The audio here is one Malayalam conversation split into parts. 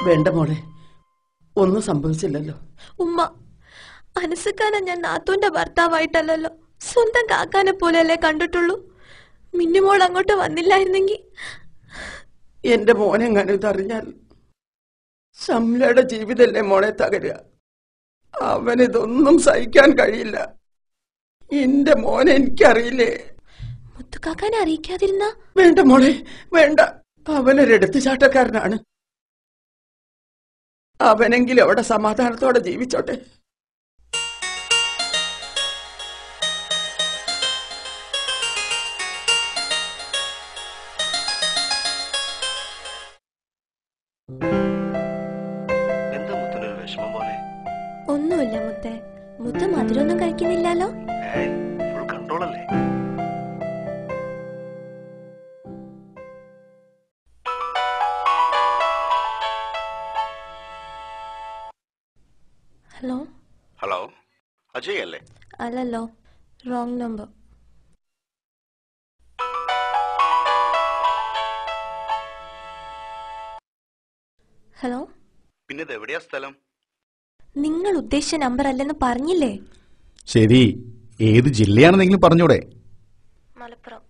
വേണ്ട മോളെ, ഒന്നും സംഭവിച്ചില്ലല്ലോ. ഉമ്മ, അനസുക്കാനെ ഞാൻ നാത്തൂന്റെ ഭർത്താവായിട്ടല്ലോ, സ്വന്തം കാക്കാനെ പോലെയല്ലേ കണ്ടിട്ടുള്ളൂ. മിന്നുമോൾ അങ്ങോട്ട് വന്നില്ലായിരുന്നെങ്കിൽ. എന്റെ മോനെങ്ങാനും ഇതറിഞ്ഞാൽ ശംലയുടെ ജീവിതല്ലേ മോളെ തകരുക. അവനിതൊന്നും സഹിക്കാൻ കഴിയില്ല. എന്റെ മോനെ എനിക്കറിയില്ലേ. മുത്തുക്കാക്കാനെ അറിയിക്കാതിരുന്ന? വേണ്ട മോളെ, വേണ്ട. അവനൊരു എടുത്തുചാട്ടക്കാരനാണ്. അവനെങ്കിലും അവിടെ സമാധാനത്തോടെ ജീവിച്ചോട്ടെ. ഒന്നുമില്ല മുത്തേ. മുത്ത മധുരമൊന്നും കഴിക്കുന്നില്ലല്ലോ. ഹലോ ഹലോ, അജയ് അല്ലേ? അല്ലല്ലോ, റോങ് നമ്പർ. ഹലോ, പിന്നെ എവിടെയാ സ്ഥലം? നിങ്ങൾ ഉദ്ദേശിച്ച നമ്പർ അല്ലെന്ന് പറഞ്ഞില്ലേ? ശരി, ഏത് ജില്ലയാണെന്നെങ്കിലും പറഞ്ഞൂടെ? മലപ്പുറം.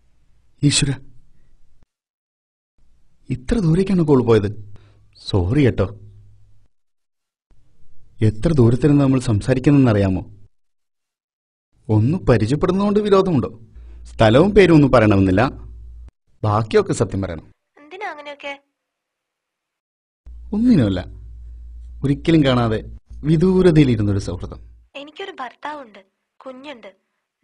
ഈശ്വര, ഇത്ര ദൂരേക്കാണ് കോൾ പോയത്. സോറി കേട്ടോ. എത്ര ദൂരത്തിനാണ് നമ്മൾ സംസാരിക്കുന്നതെന്നറിയാമോ? ഒന്ന് പരിചയപ്പെടുന്നതുകൊണ്ട് വിരോധമുണ്ടോ? സ്ഥലവും പേരും ഒന്നും പറയണമെന്നില്ല, ബാക്കിയൊക്കെ സത്യം പറയണം. എന്തിനാ അങ്ങനെയൊക്കെ? ഒന്നിനുമല്ല, ഒരിക്കലും കാണാതെ വിദൂരതയിലിരുന്നൊരു സൗഹൃദം. എനിക്കൊരു ഭർത്താവുണ്ട്, കുഞ്ഞുണ്ട്,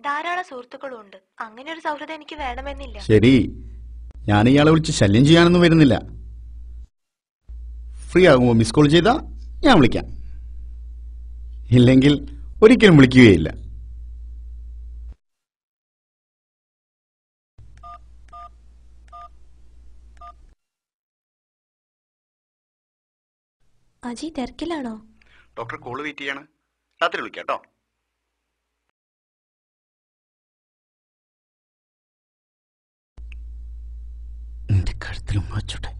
ധാരാളം സുഹൃത്തുക്കളും ഉണ്ട്. അങ്ങനെ ഒരു സൗഹൃദം എനിക്ക് വേണമെന്നില്ല. ശരി, ഞാൻ ഇയാളെ വിളിച്ച് ശല്യം ചെയ്യാനൊന്നും വരുന്നില്ല. ഫ്രീ ആകുമ്പോൾ മിസ് കോൾ ചെയ്താ ഞാൻ വിളിക്കാം, ഇല്ലെങ്കിൽ ഒരിക്കലും വിളിക്കുകയില്ല. അജി തിരക്കിലാണോ? ഡോക്ടർ കോള് വെയിറ്റ് ചെയ്യാണ്. രാത്രി വിളിക്കാം കേട്ടോ. എന്റെ കഴുത്തിലും വച്ചോട്ടെ.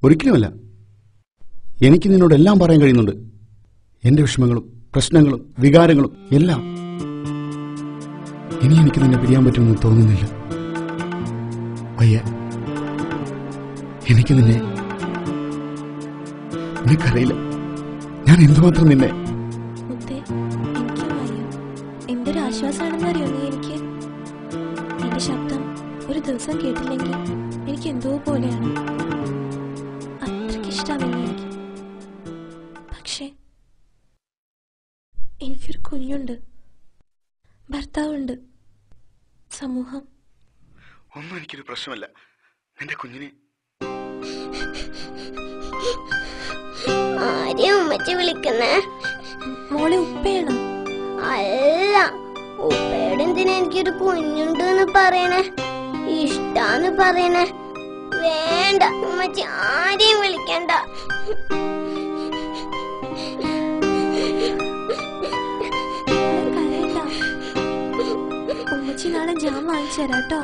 ഒരിക്കലുമല്ല, എനിക്ക് നിന്നോട് എല്ലാം പറയാൻ കഴിയുന്നുണ്ട്. എന്റെ വിഷമങ്ങളും പ്രശ്നങ്ങളും വികാരങ്ങളും എല്ലാം. ഇനി എനിക്ക് നിന്നെ പിരിയാൻ പറ്റുമെന്ന് തോന്നുന്നില്ല. വയ്യ, എനിക്ക് നിനക്കറിയില്ല ഞാൻ എന്തുമാത്രം നിന്നെ. എന്തൊരു ആശ്വാസമാണെന്നറിയോ നീ എനിക്ക്? എന്റെ ശബ്ദം ഒരു ദിവസം കേട്ടില്ലെങ്കിൽ എനിക്ക് എന്തോ പോലെയാണ്. അത്രയ്ക്കിഷ്ടമാണ് എനിക്ക്. പക്ഷേ എനിക്കൊരു കുഞ്ഞുണ്ട്, ഭർത്താവുണ്ട്, സമൂഹം. ഒന്നും എനിക്കൊരു പ്രശ്നമല്ല. നിന്റെ കുഞ്ഞിനെ ആരെയും ഉമ്മച്ചി വിളിക്കുന്നേ? മോളെ ഉപ്പയാണ്. അല്ല, ഉപ്പയോട് എന്തിനാ എനിക്കൊരു കുഞ്ഞുണ്ട് എന്ന് പറയണേ, ഇഷ്ടാന്ന് പറയണേ? വേണ്ട ഉമ്മച്ചി, ആരെയും വിളിക്കണ്ട. ഉമ്മച്ചി നാളെ ജാം വാങ്ങിച്ചു തരാട്ടോ.